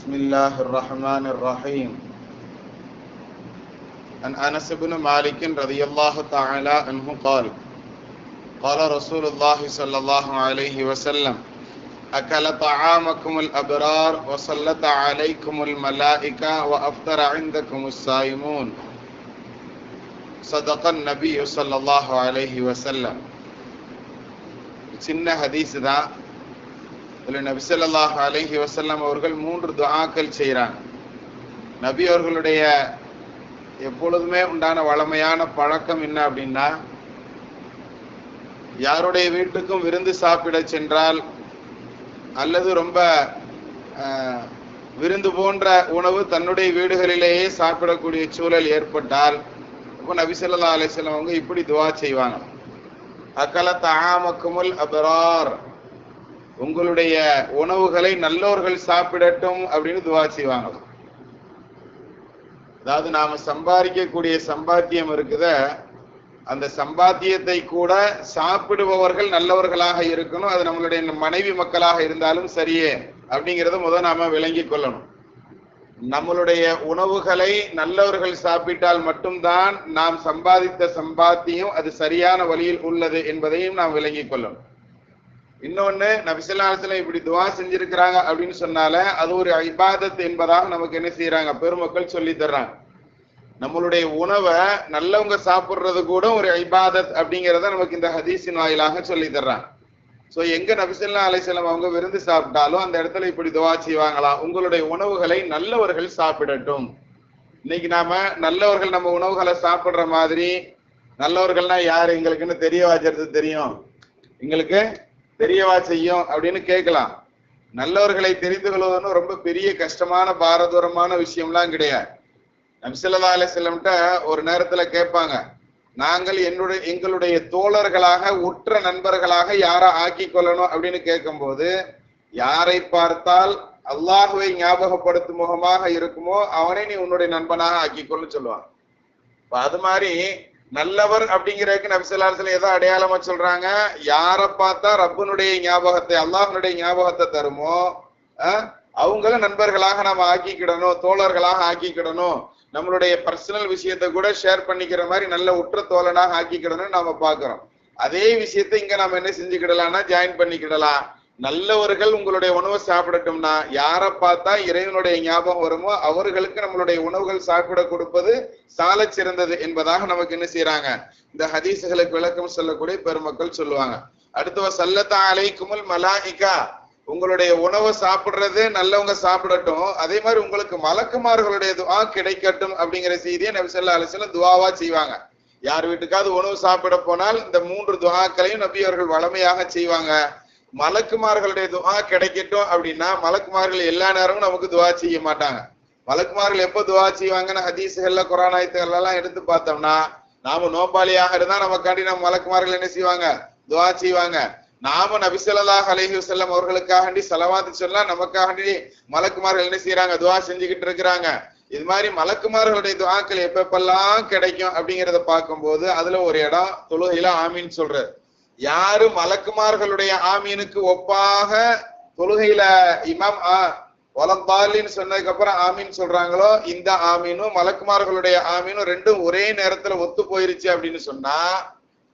بسم الله الرحمن الرحيم. عن أنس بن مالك رضي الله تعالى عنه قال قال رسول الله صلى الله عليه وسلم أكل طعامكم الأبرار وصلت عليكم الملائكة وأفطر عندكم الصائمون صدق النبي صلى الله عليه وسلم. சின்ன ஹதீஸ் தான். இதில் நபி ஸல்லல்லாஹு அலைஹி வஸல்லம் அவர்கள் 3 துஆக்கள் செய்கிறாங்க. நபி அவர்களுடைய எப்பொழுதுமே உண்டான வளமையான பழக்கம் என்ன அப்படின்னா, யாருடைய வீட்டுக்கும் விருந்து சாப்பிட சென்றால் அல்லது ரொம்ப விருந்து போன்ற உணவு தன்னுடைய வீடுகளிலேயே சாப்பிடக்கூடிய சூழல் ஏற்பட்டால் இப்போ நபி ஸல்லல்லாஹு அலைஹி வஸல்லம் அவங்க இப்படி துஆ செய்வாங்க. அகல தஆமக்குமுல் அப்ரார், உங்களுடைய உணவுகளை நல்லோர்கள் சாப்பிடட்டும் அப்படின்னு துஆ செய்வாங்க. அதாவது நாம சம்பாதிக்கக்கூடிய சம்பாத்தியம் இருக்குத, அந்த சம்பாத்தியத்தை கூட சாப்பிடுபவர்கள் நல்லவர்களாக இருக்கணும். அது நம்மளுடைய மனைவி மக்களாக இருந்தாலும் சரியே அப்படிங்கிறத முதல் நாம விளங்கி கொள்ளணும். நம்மளுடைய உணவுகளை நல்லவர்கள் சாப்பிட்டால் மட்டும்தான் நாம் சம்பாதித்த சம்பாத்தியம் அது சரியான வழியில் உள்ளது என்பதையும் நாம் விளங்கி கொள்ளணும். இன்னொன்னு, நபி ஸல்லல்லாஹு அலைஹி வஸல்லம் இப்படி துஆ செஞ்சிருக்கிறாங்க அப்படின்னு சொன்னால அது ஒரு இபாதத் என்பதாக நமக்கு என்ன செய்யறாங்க, பெருமக்கள் சொல்லி தர்றாங்க. நம்மளுடைய உணவை நல்லவங்க சாப்பிடுறது கூட ஒரு இபாதத் அப்படிங்கிறத நமக்கு இந்த ஹதீஸின் வாயிலாக சொல்லி தர்றாங்க. ஸோ எங்க நபி ஸல்லல்லாஹு அலைஹி வஸல்லம் அவங்க விருந்து சாப்பிட்டாலும் அந்த இடத்துல இப்படி துஆ செய்வாங்களாம், உங்களுடைய உணவுகளை நல்லவர்கள் சாப்பிடட்டும். இன்னைக்கு நாம நல்லவர்கள் நம்ம உணவுகளை சாப்பிடுற மாதிரி, நல்லவர்கள்னா யாரு எங்களுக்குன்னு தெரியவா தெரியும், எங்களுக்கு தெரியவா செய்யும் அப்படின்னு கேட்கலாம். நல்லவர்களை தெரிந்து கொள்வதுன்னு ரொம்ப பெரிய கஷ்டமான பாரதூரமான விஷயம்லாம் கிடையாது. நபி ஸல்லல்லாஹு அலைஹி வஸல்லம்ட்ட ஒரு நேரத்துல கேட்பாங்க, நாங்கள் எங்களுடைய தோழர்களாக உற்ற நண்பர்களாக யாரை ஆக்கி கொள்ளணும் அப்படின்னு கேட்கும்போது, யாரை பார்த்தால் அல்லாஹுவை ஞாபகப்படுத்தும் முகமாக இருக்குமோ அவனை நீ உன்னுடைய நண்பனாக ஆக்கிக்கொள்ளுன்னு சொல்லுவாங்க. அது மாதிரி நல்லவர் அப்படிங்கிறதுக்கு நபி ஸல்லல்லாஹு அலைஹி வஸல்லம் ஏதோ அடையாளமா சொல்றாங்க, யாரை பார்த்தா ரப்பனுடைய ஞாபகத்தை அல்லாஹ்வுடைய ஞாபகத்தை தருமோ அவங்கள நண்பர்களாக நாம ஆக்கிக்கிடணும், தோழர்களாக ஆக்கிக்கிடணும். நம்மளுடைய பர்சனல் விஷயத்தை கூட ஷேர் பண்ணிக்கிற மாதிரி நல்ல உற்ற தோழனாக ஆக்கிக்கிடணும்னு நாம பாக்குறோம். அதே விஷயத்தை இங்க நாம என்ன செஞ்சுக்கிடலாம்னா ஜாயின் பண்ணிக்கிடலாம். நல்லவர்கள் உங்களுடைய உணவை சாப்பிடட்டும்னா யாரை பார்த்தா இறைவனுடைய ஞாபகம் வருமோ அவர்களுக்கு நம்மளுடைய உணவுகள் சாப்பிட கொடுப்பது சால சிறந்தது என்பதாக நமக்கு என்ன செய்யறாங்க, இந்த ஹதீசுகளுக்கு விளக்கம் சொல்லக்கூடிய பெருமக்கள் சொல்லுவாங்க. அடுத்து சல்லத்தா அலைக்குமுல் மலாயிகா, உங்களுடைய உணவை சாப்பிடுறது நல்லவங்க சாப்பிடட்டும், அதே மாதிரி உங்களுக்கு மலக்குமார்களுடைய துஆ கிடைக்கட்டும் அப்படிங்கிற செய்தியை நபி ஸல்லல்லாஹு அலைஹி வஸல்லம் துஆவா செய்வாங்க. யார் வீட்டுக்காவது உணவு சாப்பிட போனால் இந்த 3 துஆக்களையும் நபி அவர்கள் வளமையாக செய்வாங்க. மலக்குமார்களுடைய துஆ கிடைக்கட்டும் அப்படின்னா, மலக்குமார்கள் எல்லா நேரமும் நமக்கு துஆ செய்ய மாட்டாங்க. மலக்குமார்கள் எப்போ துஆ செய்வாங்கன்னு ஹதீஸ்கள்ல குர்ஆன் ஆயத்துகள் எல்லாம் எடுத்து பார்த்தோம்னா, நாம நோபாளியாக இருந்தா நமக்காண்டி நம்ம மலக்குமார்கள் என்ன செய்வாங்க, துஆ செய்வாங்க. நாம நபி ஸல்லல்லாஹு அலைஹி வஸல்லம் அவர்களுக்காண்டி ஸலவாத் சொன்னா நமக்காண்டி மலக்குமார்கள் என்ன செய்யறாங்க, துஆ செஞ்சுக்கிட்டு இருக்கிறாங்க. இது மாதிரி மலக்குமார்களுடைய துஆக்கள் எப்பெல்லாம் கிடைக்கும் அப்படிங்கிறத பார்க்கும்போது அதுல ஒரு இடம் தொழுகையில ஆமீன் சொல்றது. யாரு மலக்குமார்களுடைய ஆமீனுக்கு ஒப்பாக தொழுகையில இமாம் வலத்தாலின்னு சொன்னதுக்கு அப்புறம் ஆமீன் சொல்றாங்களோ, இந்த ஆமீனும் மலக்குமார்களுடைய ஆமீனும் ரெண்டும் ஒரே நேரத்துல ஒத்து போயிருச்சு அப்படின்னு சொன்னா,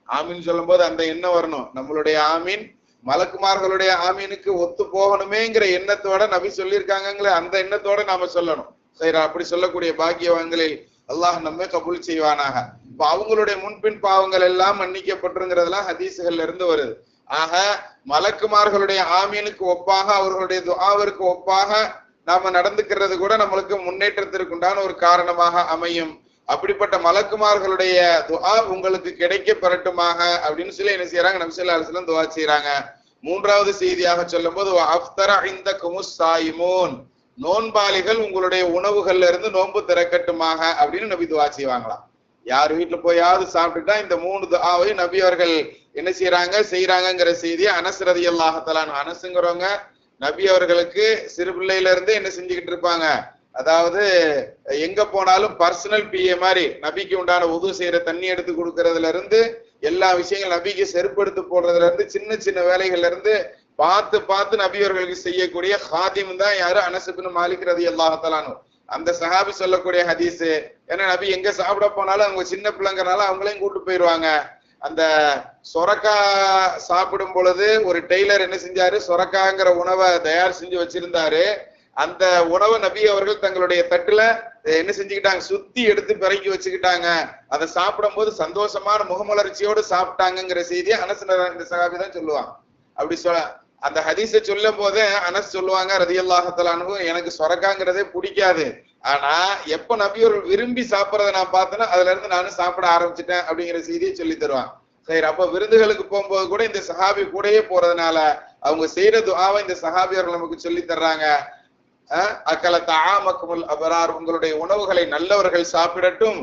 ஆமீன் சொல்லும் போது அந்த எண்ணம் வரணும், நம்மளுடைய ஆமீன் மலக்குமார்களுடைய ஆமீனுக்கு ஒத்து போகணுமேங்கிற எண்ணத்தோட நபி சொல்லியிருக்காங்களே அந்த எண்ணத்தோட நாம சொல்லணும். சரி, அப்படி சொல்லக்கூடிய பாக்கியவான்களில் அல்லாஹ் நம்மை கபூல் செய்வானாக. இப்ப அவங்களுடைய முன்பின் பாவங்கள் எல்லாம் மன்னிக்கப்பட்டிருங்கிறதெல்லாம் ஹதீசுகள்ல இருந்து வருது. ஆக மலக்குமார்களுடைய ஆமீனுக்கு ஒப்பாக அவர்களுடைய துஆவிற்கு ஒப்பாக நாம நடந்துக்கிறது கூட நம்மளுக்கு முன்னேற்றத்திற்கு உண்டான ஒரு காரணமாக அமையும். அப்படிப்பட்ட மலக்குமார்களுடைய துஆ உங்களுக்கு கிடைக்க பெறட்டுமாக அப்படின்னு சொல்லி என்ன செய்யறாங்க, நபி ஸல்லல்லாஹு அலைஹி வஸல்லம் துஆ செய்யறாங்க. 3வது செய்தியாக சொல்லும் போது அஃப்தர இந்தகுமுஸ் ஸாயிமூன், நோன்பாளிகள் உங்களுடைய உணவுகள்ல இருந்து நோன்பு திறக்கட்டுமாக அப்படின்னு நபி துஆ செய்வாங்களாம். யார் வீட்டுல போயாவது சாப்பிட்டுட்டா இந்த 3 துஆவை நபி அவர்கள் என்ன செய்யறாங்கிற செய்தியை அனஸ் ரலியல்லாஹு தஆலா அன்ஹு, அனஸ்ங்கிறவங்க நபி அவர்களுக்கு சிறு பிள்ளையில இருந்து என்ன செஞ்சுக்கிட்டு இருப்பாங்க, அதாவது எங்க போனாலும் பர்சனல் பிஏ மாதிரி நபிக்கு உண்டான உது செய்யற தண்ணி எடுத்து கொடுக்கறதுல இருந்து எல்லா விஷயங்கள் நபிக்கு செருப்படுத்து போடுறதுல இருந்து சின்ன சின்ன வேலைகள்ல இருந்து பார்த்து பார்த்து நபி அவர்களுக்கு செய்யக்கூடிய ஹாதிம் தான் யாரு? அனஸ் இப்னு மாலிக் ரலியல்லாஹு தஆலா அன்ஹு. அந்த சஹாபி சொல்லக்கூடிய ஹதீஸ். ஏன்னா நபி எங்க சாப்பிட போனாலும் அவங்க சின்ன பிள்ளைங்கறனால அவங்களையும் கூட்டு போயிருவாங்க. அந்த சொரக்கா சாப்பிடும் பொழுது ஒரு டெய்லர் என்ன செஞ்சாரு? சொரக்காங்கிற உணவை தயார் செஞ்சு வச்சிருந்தாரு. அந்த உணவை நபி அவர்கள் தங்களுடைய தட்டுல என்ன செஞ்சுக்கிட்டாங்க? சுத்தி எடுத்து பிறக்கி வச்சுக்கிட்டாங்க. அதை சாப்பிடும் போது சந்தோஷமான முகமலர்ச்சியோடு சாப்பிட்டாங்கிற செய்தியை அனஸ் இந்த சஹாபி தான் சொல்லுவாங்க. அப்படி அந்த ஹதீஸை சொல்லும் போது அனஸ் சொல்லுவாங்க ரலியல்லாஹு தஆலா அன்ஹு, எனக்கு சொரக்காங்கிறதே பிடிக்காது. ஆனா எப்ப நபியவர்கள் விரும்பி சாப்பிடறத நான் பார்த்தேன்னா அதுல இருந்து நானும் சாப்பிட ஆரம்பிச்சிட்டேன் அப்படிங்கிற செய்தியை சொல்லி தருவான். சரி, அப்ப விருந்துகளுக்கு போகும்போது கூட இந்த சஹாபி கூடயே போறதுனால அவங்க செய்யற துஆவை இந்த சஹாபியர்கள் நமக்கு சொல்லி தர்றாங்க. அக்கல தஆமக்குமுல் அபரார், உங்களுடைய உணவுகளை நல்லவர்கள் சாப்பிடட்டும்.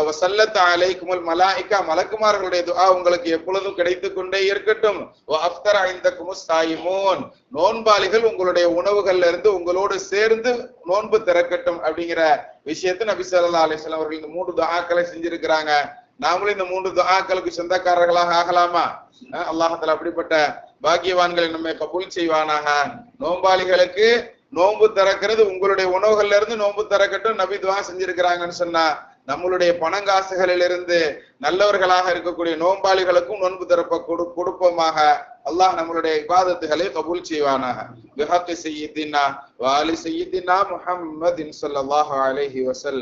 வஸல்லத் அலைக்குமுல் மலாயிகா, மலக்குமார்களுடைய துஆ உங்களுக்கு எப்பொழுதும் கிடைத்துக் கொண்டே இருக்கட்டும். வஅஃப்தர இந்தக்குமுஸ் ஸாயிமூன், நோன்பாளிகள் உங்களுடைய உணவுகள்ல இருந்து உங்களோடு சேர்ந்து நோன்பு திறக்கட்டும் அப்படிங்கிற விஷயத்தை நபி ஸல்லல்லாஹு அலைஹி வஸல்லம் அவர்கள் இந்த 3 துஆக்களை செஞ்சிருக்கிறாங்க. நாமளும் இந்த 3 துஆக்களுக்கு சொந்தக்காரர்களாக ஆகலாமா? அல்லாஹ் தஆலா அப்படிப்பட்ட பாக்கியவான்களை நம்மை கபூல் செய்வானாக. நோன்பாளிகளுக்கு நோன்பு திறக்கிறது உங்களுடைய உணவுகள்ல இருந்து நோன்பு திறக்கட்டும் நபி துஆ செஞ்சிருக்கிறாங்கன்னு சொன்னா, நம்மளுடைய பணங்காசுகளில் இருந்து நல்லவர்களாக இருக்கக்கூடிய நோன்பாளிகளுக்கும் நோன்பு திறப்ப கொடுப்போமாக. அல்லாஹ் நம்மளுடைய இபாதத்துகளை கபூல் செய்வானாக. பிஹக்கி சய்யிதினா வ ஆலி சய்யிதினா முஹம்மதின் ஸல்லல்லாஹு அலைஹி வஸல்லம்.